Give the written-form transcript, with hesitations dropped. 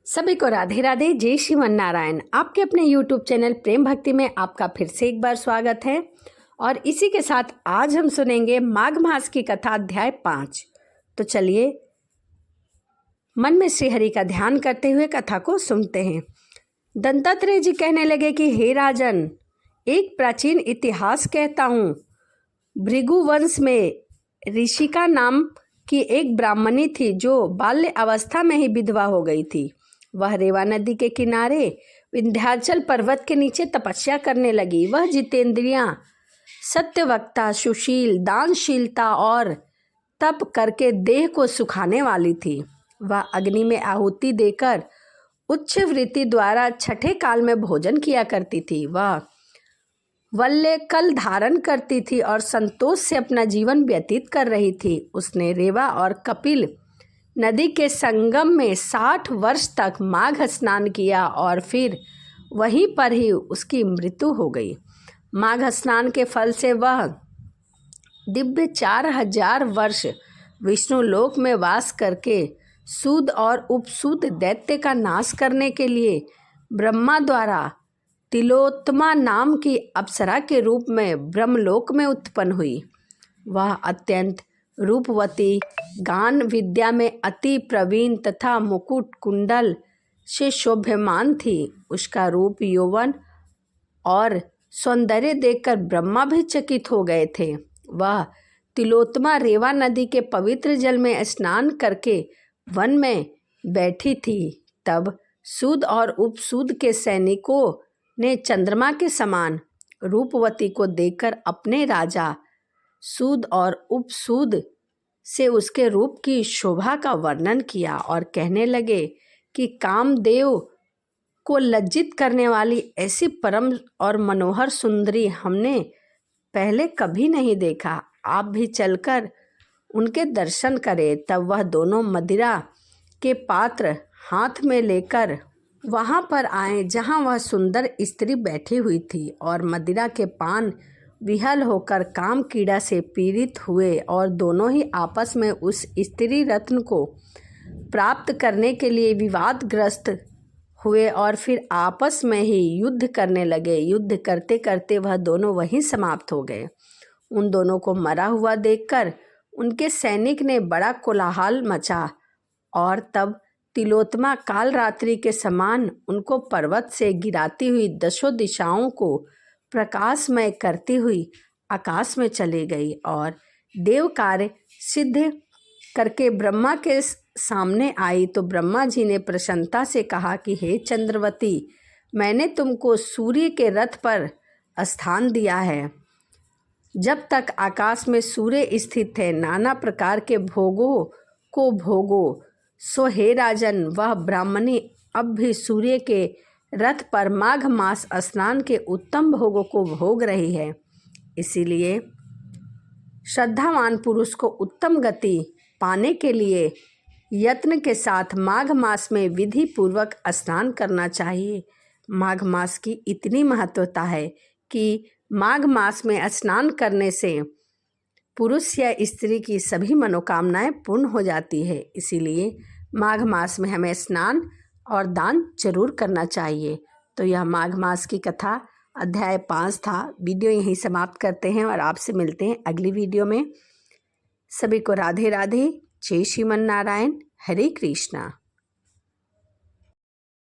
सभी को राधे राधे, जय श्रीमन नारायण। आपके अपने YouTube चैनल प्रेम भक्ति में आपका फिर से एक बार स्वागत है। और इसी के साथ आज हम सुनेंगे माघ मास की कथा अध्याय 5। तो चलिए मन में श्री हरि का ध्यान करते हुए कथा को सुनते हैं। दत्तात्रेय जी कहने लगे कि हे राजन, एक प्राचीन इतिहास कहता हूँ। भृगु वंश में ऋषिका नाम की एक ब्राह्मणी थी जो बाल्य अवस्था में ही विधवा हो गई थी। वह रेवा नदी के किनारे विंध्याचल पर्वत के नीचे तपस्या करने लगी। वह जितेंद्रियां, सत्यवक्ता, सुशील, दानशीलता और तप करके देह को सुखाने वाली थी। वह अग्नि में आहुति देकर उच्च वृत्ति द्वारा छठे काल में भोजन किया करती थी। वह वल्ले कल धारण करती थी और संतोष से अपना जीवन व्यतीत कर रही थी। उसने रेवा और कपिल नदी के संगम में 60 वर्ष तक माघ स्नान किया और फिर वहीं पर ही उसकी मृत्यु हो गई। माघ स्नान के फल से वह दिव्य 4000 वर्ष विष्णु लोक में वास करके सूद और उपसूद दैत्य का नाश करने के लिए ब्रह्मा द्वारा तिलोत्तमा नाम की अप्सरा के रूप में ब्रह्मलोक में उत्पन्न हुई। वह अत्यंत रूपवती, गान विद्या में अति प्रवीण तथा मुकुट कुंडल से शोभ्यमान थी। उसका रूप, यौवन और सौंदर्य देखकर ब्रह्मा भी चकित हो गए थे। वह तिलोत्तमा रेवा नदी के पवित्र जल में स्नान करके वन में बैठी थी। तब सूद और उपसूद के सैनिकों ने चंद्रमा के समान रूपवती को देखकर अपने राजा सूद और उपसूद से उसके रूप की शोभा का वर्णन किया और कहने लगे कि कामदेव को लज्जित करने वाली ऐसी परम और मनोहर सुंदरी हमने पहले कभी नहीं देखा। आप भी चलकर उनके दर्शन करें। तब वह दोनों मदिरा के पात्र हाथ में लेकर वहां पर आए जहां वह सुंदर स्त्री बैठी हुई थी और मदिरा के पान विहल होकर काम कीड़ा से पीड़ित हुए और दोनों ही आपस में उस स्त्री रत्न को प्राप्त करने के लिए विवादग्रस्त हुए और फिर आपस में ही युद्ध करने लगे। युद्ध करते करते वह दोनों वहीं समाप्त हो गए। उन दोनों को मरा हुआ देखकर उनके सैनिक ने बड़ा कोलाहल मचा और तब तिलोत्तमा काल रात्रि के समान उनको पर्वत से गिराती हुई दशों दिशाओं को प्रकाशमय करती हुई आकाश में चली गई और देव कार्य सिद्ध करके ब्रह्मा के सामने आई। तो ब्रह्मा जी ने प्रसन्नता से कहा कि हे चंद्रवती, मैंने तुमको सूर्य के रथ पर स्थान दिया है। जब तक आकाश में सूर्य स्थित है, नाना प्रकार के भोगों को भोगो। सो हे राजन, वह ब्राह्मणी अब भी सूर्य के रथ पर माघ मास स्नान के उत्तम भोगों को भोग रही है। इसीलिए श्रद्धावान पुरुष को उत्तम गति पाने के लिए यत्न के साथ माघ मास में विधि पूर्वक स्नान करना चाहिए। माघ मास की इतनी महत्वता है कि माघ मास में स्नान करने से पुरुष या स्त्री की सभी मनोकामनाएं पूर्ण हो जाती है। इसीलिए माघ मास में हमें स्नान और दान जरूर करना चाहिए। तो यह माघ मास की कथा अध्याय 5 था। वीडियो यहीं समाप्त करते हैं और आपसे मिलते हैं अगली वीडियो में। सभी को राधे राधे, जय श्रीमन नारायण, हरे कृष्णा।